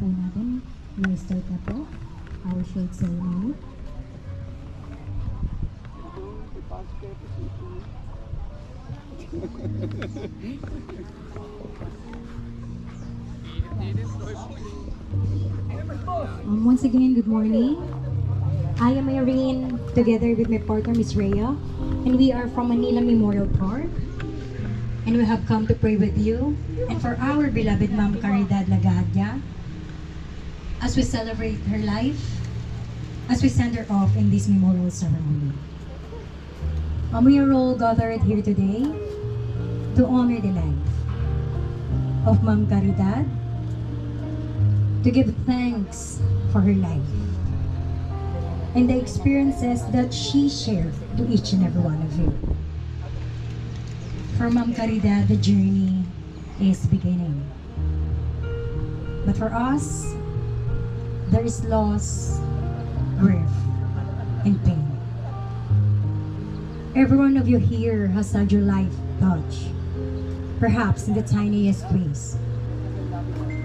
po natin. May start na po our short ceremony. Once again, good morning. I am Irene, together with my partner, Miss Rhea, and we are from Manila Memorial Park. And we have come to pray with you and for our beloved Ma'am Caridad Lagadia as we celebrate her life, as we send her off in this memorial ceremony. We are all gathered here today to honor the life of Ma'am Caridad, to give thanks for her life and the experiences that she shared to each and every one of you. For Ma'am Caridad, the journey is beginning. But for us, there is loss, grief, and pain. Every one of you here has had your life touched, perhaps in the tiniest ways,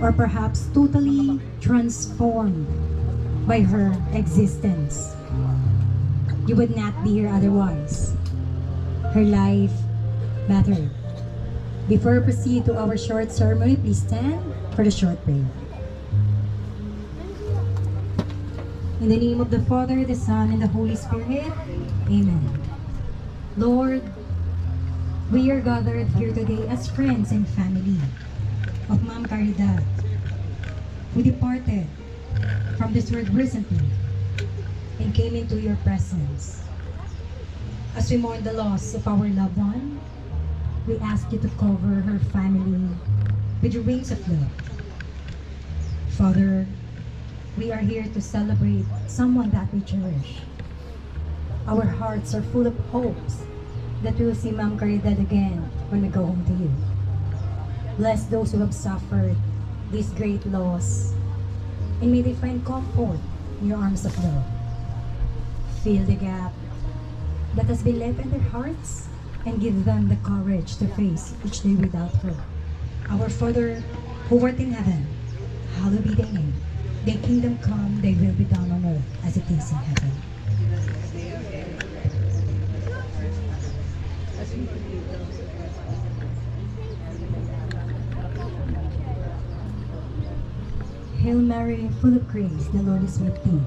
or perhaps totally transformed by her existence. You would not be here otherwise. Her life mattered. Before we proceed to our short ceremony, please stand for the short prayer. In the name of the Father, the Son, and the Holy Spirit, Amen. Lord, we are gathered here today as friends and family of Ma'am Caridad, who departed from this world recently and came into your presence. As we mourn the loss of our loved one, we ask you to cover her family with your wings of love. Father, we are here to celebrate someone that we cherish. Our hearts are full of hopes that we will see Ma'am Caridad again when we go home to you. Bless those who have suffered this great loss, and may they find comfort in your arms of love. Fill the gap that has been left in their hearts and give them the courage to face each day without her. Our Father, who art in heaven, hallowed be thy name. Thy kingdom come, thy will be done on earth as it is in heaven. Hail Mary, full of grace, the Lord is with thee.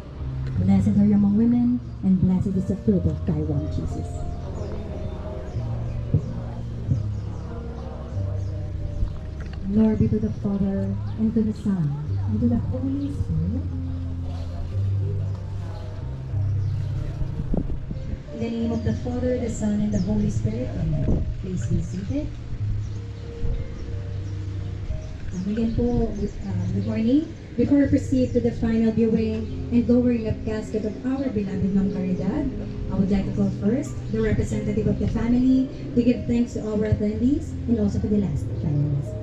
Blessed are you among women, and blessed is the fruit of thy womb, Jesus. Glory be to the Father, and to the Son, and to the Holy Spirit. In the name of the Father, the Son, and the Holy Spirit, Amen. Please be seated. Again po, good morning. Before we proceed to the final viewing and lowering of casket of our beloved Ma'am Caridad, I would like to call first the representative of the family to give thanks to our attendees and also to the last finalists.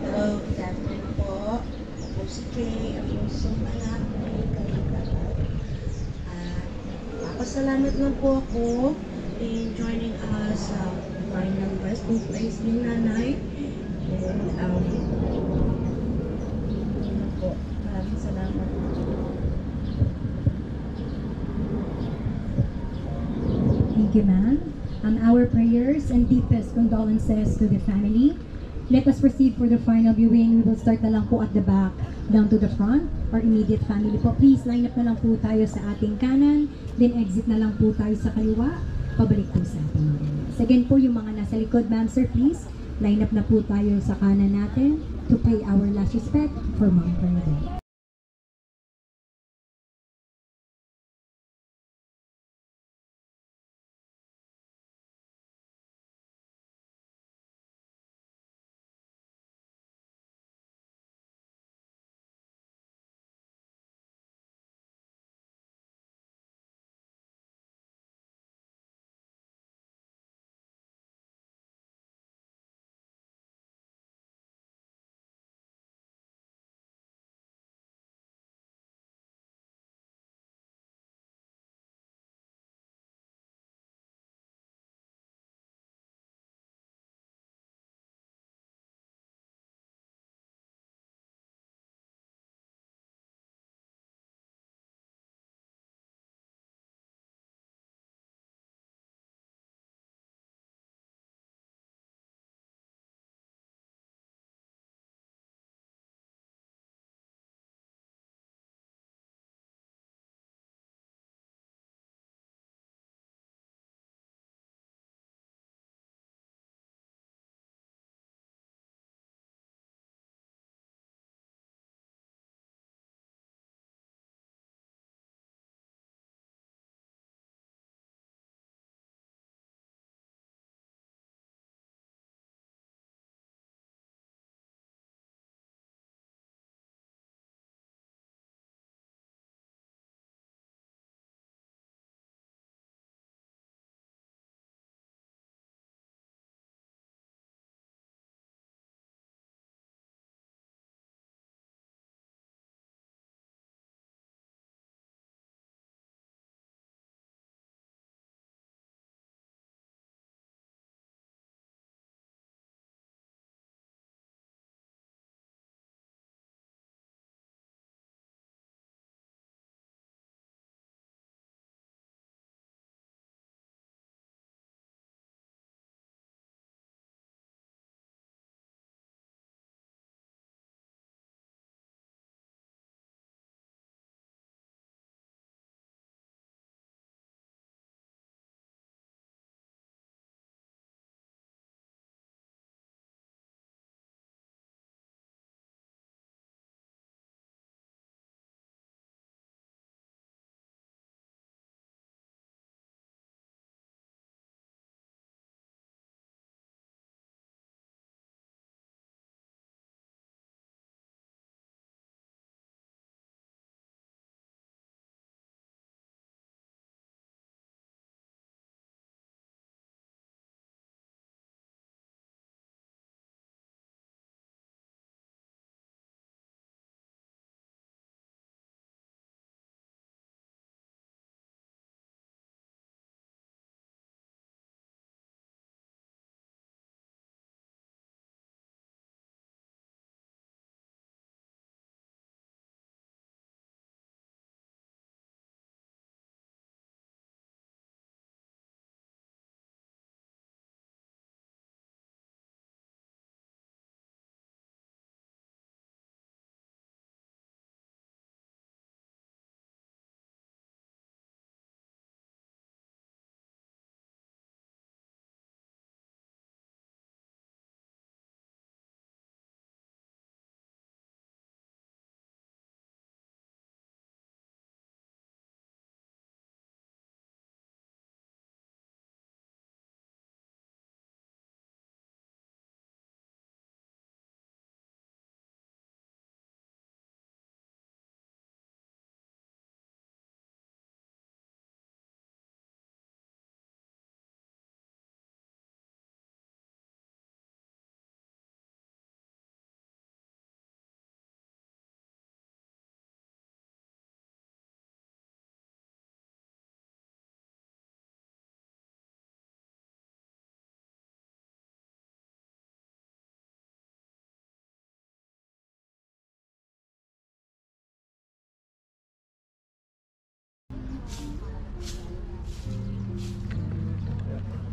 Hello, good afternoon po. Ako si Kay, ang pusong anak ni Caridad. Pasalamat lang po ako in joining us sa final resting place ni Nanay. And, po, maraming salamat. Thank you, ma'am. Our prayers and deepest condolences to the family. Let us proceed for the final viewing. We will start na lang po at the back, down to the front, or immediate family po. Please, line up na lang po tayo sa ating kanan, then exit na lang po tayo sa kaliwa, pabalik po sa ating mga. Again po, yung mga nasa likod, ma'am, sir, please, line up na po tayo sa kanan natin to pay our last respect for Ma'am Caridad.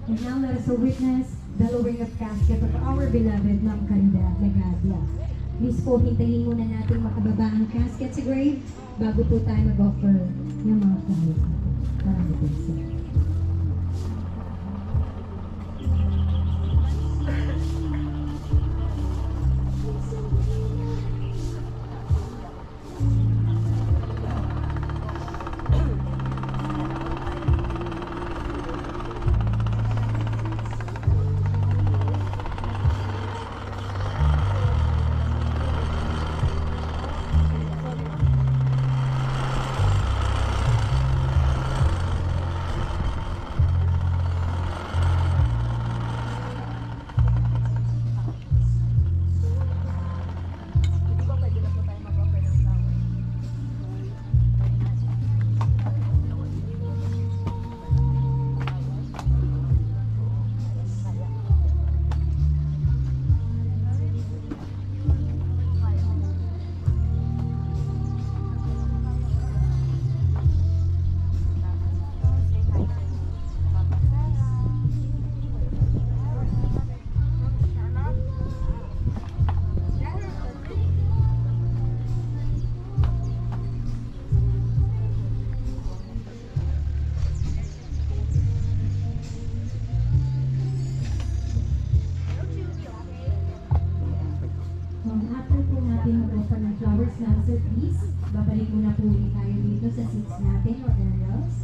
And now let us witness the lowering of casket of our beloved Ma'am Caridad Lagadia. Please po, hintayin muna natin makababa ang casket sa grave bago po tayo mag-offer ng mga flowers. Maraming po sir. After po natin mag-offer ng flowers lang, sir, please, babalik muna po ulit tayo dito sa seats natin or areas.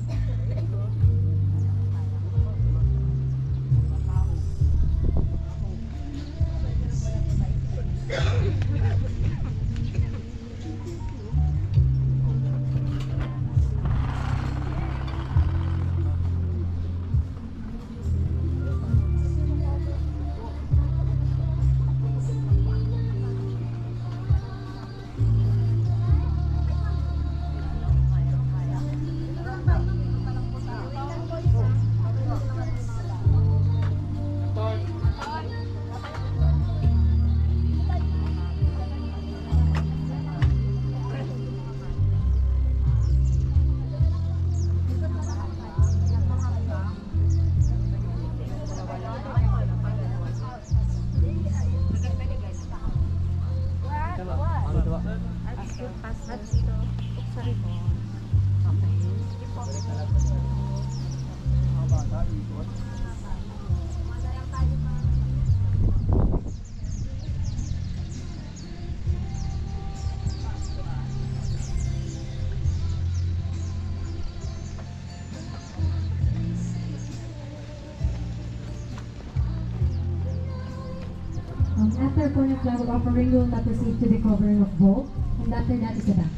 After po ng flower offering, we will not proceed to the covering of vault, and after that is the back.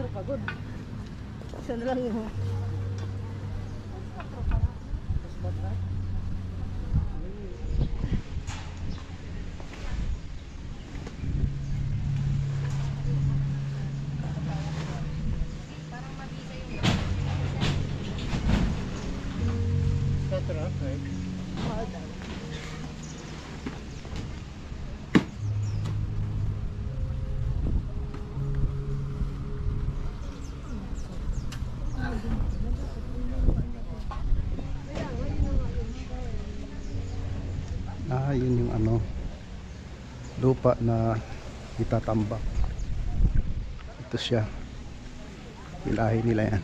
pagod. Isa na lang yung... Yun yung ano, lupa na itatambak. Ito siya, ilahi nila yan.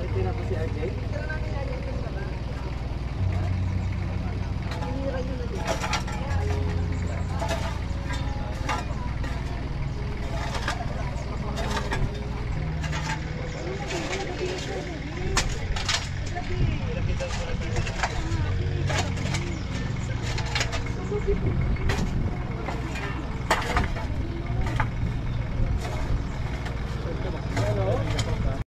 Ay, pinapa si RJ?